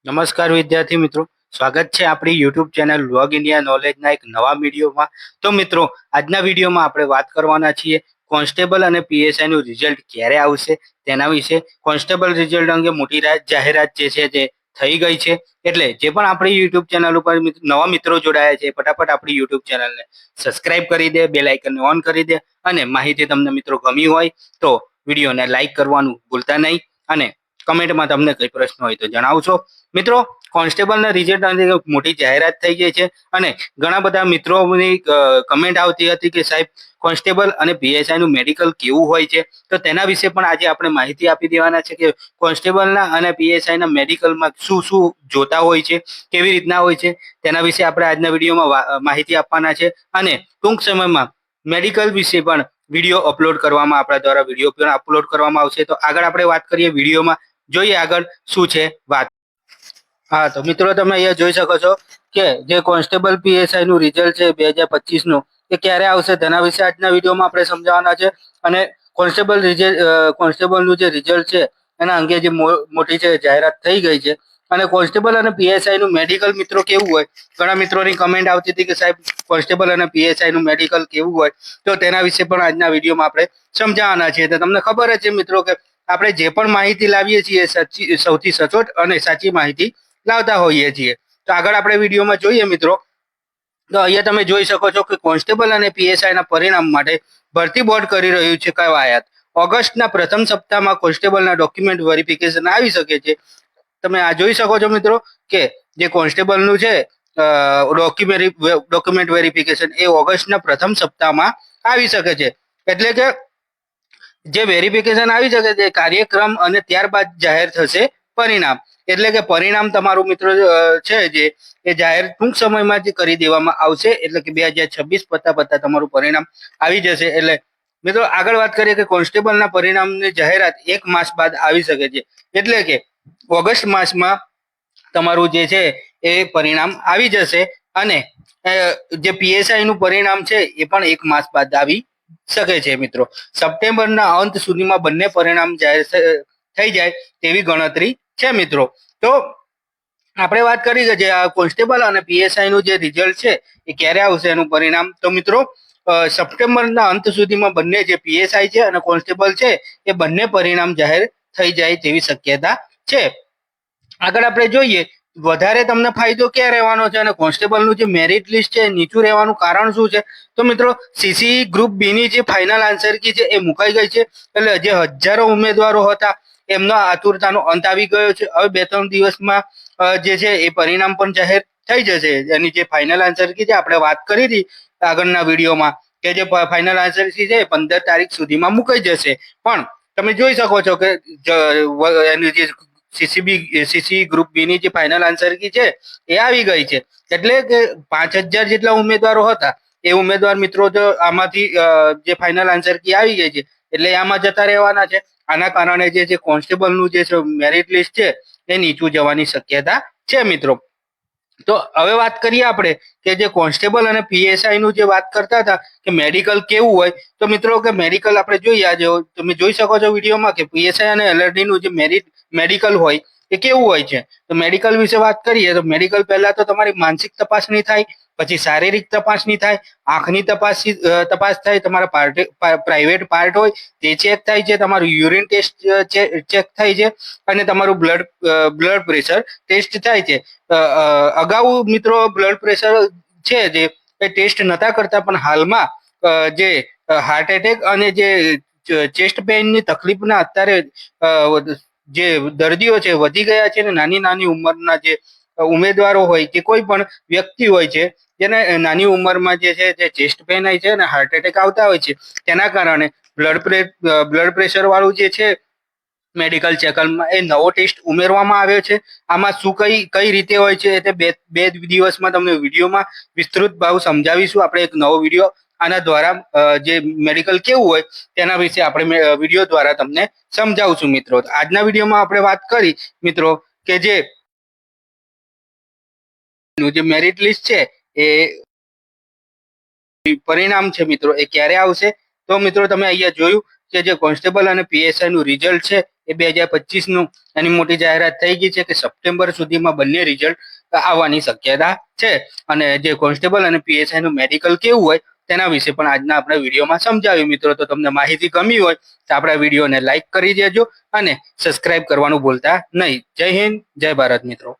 નમસ્કાર વિદ્યાર્થી મિત્રો, સ્વાગત છે આપણી યુટ્યુબ ચેનલ લોગ ઇન્ડિયા નોલેજના એક નવા વિડીયોમાં. તો મિત્રો, આજના વિડીયોમાં આપણે વાત કરવાના છીએ કોન્સ્ટેબલ અને પીએસઆઈ નું રિઝલ્ટ ક્યારે આવશે તેના વિશે. કોન્સ્ટેબલ રિઝલ્ટ અંગે મોટી જાહેરાત જે છે તે થઈ ગઈ છે. એટલે જે પણ આપણી યુટ્યુબ ચેનલ ઉપર નવા મિત્રો જોડાયા છે, ફટાફટ આપણી યુટ્યુબ ચેનલને સબસ્ક્રાઇબ કરી દે, બેલ આઇકનને ઓન કરી દે, અને માહિતી તમને મિત્રો ગમી હોય તો વિડીયોને લાઇક કરવાનું ભૂલતા નહીં, અને કમેન્ટમાં તમને કઈ પ્રશ્ન હોય તો જણાવશો. મિત્રો, કોન્સ્ટેબલના રિઝલ્ટ અંગે મોટી જાહેરાત થઈ ગઈ છે, અને ઘણા બધા મિત્રોની કમેન્ટ આવતી હતી કે સાહેબ, કોન્સ્ટેબલ અને પીએસઆઈ નું મેડિકલ કેવું હોય છે. તો તેના વિશે પણ આજે આપણે માહિતી આપી દેવાના છે કે કોન્સ્ટેબલના અને પીએસઆઈ ના મેડિકલમાં શું શું જોતા હોય છે, કેવી રીતના હોય છે, તેના વિશે આપણે આજના વિડીયોમાં માહિતી આપવાના છે. અને ટૂંક સમયમાં મેડિકલ વિશે પણ વિડીયો અપલોડ કરવામાં આપણા દ્વારા વિડીયો પણ અપલોડ કરવામાં આવશે. તો આગળ આપણે વાત કરીએ વિડીયોમાં, જોઈએ આગળ શું છે વાત. હા, તો મિત્રો તમે અહીંયા જોઈ શકો છો કે જે કોન્સ્ટેબલ પીએસઆઈ નું રિઝલ્ટ છે 2025 નું, એ ક્યારે આવશે તેના વિશે આજના વિડીયોમાં આપણે સમજાવવાના છે. અને કોન્સ્ટેબલનું જે રિઝલ્ટ છે એના અંગે જે મોટી છે જાહેરાત થઈ ગઈ છે. અને કોન્સ્ટેબલ અને પીએસઆઈ નું મેડિકલ મિત્રો કેવું હોય, ઘણા મિત્રોની કમેન્ટ આવતી હતી કે સાહેબ, કોન્સ્ટેબલ અને પીએસઆઈ નું મેડિકલ કેવું હોય, તો તેના વિશે પણ આજના વિડીયોમાં આપણે સમજાવવાના છીએ. તો તમને ખબર જ છે મિત્રો કે આપણે જે પણ માહિતી લાવીએ છીએ સૌથી સચોટ અને સાચી માહિતી લાવતા હોઈએ છીએ. તો આગળ આપણે વિડીયોમાં જોઈએ મિત્રો, તો અહીંયા તમે જોઈ શકો છો કે કોન્સ્ટેબલ અને પીએસઆઈ ના પરિણામ માટે ભરતી બોર્ડ કરી રહ્યું છે કવાયત. ઓગસ્ટના પ્રથમ સપ્તાહમાં કોન્સ્ટેબલના ડોક્યુમેન્ટ વેરિફિકેશન આવી શકે છે. તમે આ જોઈ શકો છો મિત્રો કે જે કોન્સ્ટેબલનું છે ડોક્યુમેન્ટ વેરિફિકેશન એ ઓગસ્ટના પ્રથમ સપ્તાહમાં આવી શકે છે. એટલે કે જે વેરિફિકેશન આવી શકે છે કાર્યક્રમ, અને ત્યારબાદ જાહેર થશે પરિણામ. એટલે કે પરિણામ તમારું મિત્રો છે જે એ જાહેર ટૂંક સમયમાં જ કરી દેવામાં આવશે. એટલે કે 2026 પતા તમારું પરિણામ આવી જશે. એટલે મિત્રો આગળ વાત કરીએ કે કોન્સ્ટેબલના પરિણામની જાહેરાત 1 માસ બાદ આવી શકે છે. એટલે કે ઓગસ્ટ માસમાં તમારું જે છે એ પરિણામ આવી જશે. અને જે પીએસઆઈ નું પરિણામ છે એ પણ 1 માસ બાદ આવી શકે છે. મિત્રો, સપ્ટેમ્બરના અંત સુધીમાં બંને પરિણામ જાહેર થઈ જાય તેવી ગણતરી છે. મિત્રો, તો આપણે વાત કરી કે જે કોન્સ્ટેબલ અને પીએસઆઈ નું જે રિઝલ્ટ છે એ ક્યારે આવશે એનું પરિણામ. તો મિત્રો, સપ્ટેમ્બરના અંત સુધીમાં બંને જે પીએસઆઈ છે અને કોન્સ્ટેબલ છે એ બંને પરિણામ જાહેર થઈ જાય તેવી શક્યતા છે. આગળ આપણે જોઈએ, વધારે તમને ફાયદો ક્યાં રહેવાનો છે અને કોન્સ્ટેબલનું જે મેરિટ લિસ્ટ છે નીચું રહેવાનું કારણ શું છે. તો મિત્રો, સીસી ગ્રુપ બી ની જે ફાઇનલ આન્સર કી છે એ મુકાઈ ગઈ છે. એટલે જે હજારો ઉમેદવારો હતા એમનો આતુરતાનો અંત આવી ગયો છે. હવે 2-3 દિવસમાં જે છે એ પરિણામ પણ જાહેર થઈ જશે. એની જે ફાઇનલ આન્સર કી છે આપણે વાત કરી હતી આગળના વિડીયોમાં, કે જે ફાઇનલ આન્સર કી છે 15 તારીખ સુધીમાં મુકાઈ જશે. પણ તમે જોઈ શકો છો કે એની જે સીસી ગ્રુપ બી ની જે ફાઇનલ આન્સર કી છે એ આવી ગઈ છે. એટલે કે 5000 જેટલા ઉમેદવારો હતા એ ઉમેદવાર મિત્રો તો આમાંથી જે ફાઇનલ આન્સર કી આવી ગઈ છે એટલે આમાં જતા રહેવાના છે. આના કારણે જે કોન્સ્ટેબલનું જે મેરિટ લિસ્ટ છે એ નીચું જવાની શક્યતા છે. મિત્રો, તો હવે વાત કરીએ આપણે કે જે કોન્સ્ટેબલ અને પીએસઆઈ નું જે વાત કરતા હતા કે મેડિકલ કેવું હોય, તો મિત્રો કે મેડિકલ આપણે જોઈએ, આજે તમે જોઈ શકો છો વિડીયોમાં કે પીએસઆઈ અને એલઆરડી નું જે મેડિકલ હોય એ કેવું હોય છે. તો મેડિકલ વિશે વાત કરીએ તો મેડિકલ પહેલા તો તમારી માનસિક તપાસણી થાય, પછી શારીરિક તપાસણી થાય, આંખની તપાસ થાય, તમારા પ્રાઇવેટ પાર્ટ હોય તે ચેક થાય છે, તમારું યુરિન ટેસ્ટ ચેક થાય છે, અને તમારું બ્લડ પ્રેશર ટેસ્ટ થાય છે. અગાઉ મિત્રો બ્લડ પ્રેશર છે જે એ ટેસ્ટ નતા કરતા, પણ હાલમાં જે હાર્ટ એટેક અને જે ચેસ્ટ પેઇનની તકલીફના અત્યારે જે દર્દીઓ છે વધી ગયા છે. અને નાની નાની ઉંમરના જે ઉમેદવારો હોય કે કોઈ પણ વ્યક્તિ હોય છે જેને નાની ઉંમરમાં જે છે જે ચેસ્ટ પેઇન હોય છે અને હાર્ટ એટેક આવતા હોય છે, તેના કારણે બ્લડ પ્રેશર વાળું જે છે મેડિકલ ચેકઅપમાં એ નવો ટેસ્ટ ઉમેરવામાં આવ્યો છે. આમાં શું કઈ રીતે હોય છે તે બે દિવસમાં તમને વિડીયોમાં વિસ્તૃત ભાવ સમજાવીશું. આપણે એક નવો વિડીયો આના દ્વારા જે મેડિકલ કેવું હોય તેના વિશે આપણે વિડીયો દ્વારા તમને સમજાવશું. મિત્રો, આજના વિડીયોમાં આપણે વાત કરી મિત્રો કે જે મેરિટ લિસ્ટ છે એ પરિણામ છે મિત્રો એ ક્યારે આવશે. તો મિત્રો તમે અહીંયા જોયું કે જે કોન્સ્ટેબલ અને પીએસઆઈ નું રિઝલ્ટ છે એ 2025નું એની મોટી જાહેરાત થઈ ગઈ છે કે સપ્ટેમ્બર સુધીમાં બંને રિઝલ્ટ આવવાની શક્યતા છે. અને જે કોન્સ્ટેબલ અને પીએસઆઈ નું મેડિકલ કેવું હોય તેના વિશે પણ આજના આપણા વિડીયોમાં સમજાવ્યું. મિત્રો, તો તમને માહિતી ગમી હોય તો આપણા વિડીયોને લાઈક કરી દેજો અને સબસ્ક્રાઇબ કરવાનું ભૂલતા નહીં. જય હિન્દ, જય ભારત મિત્રો.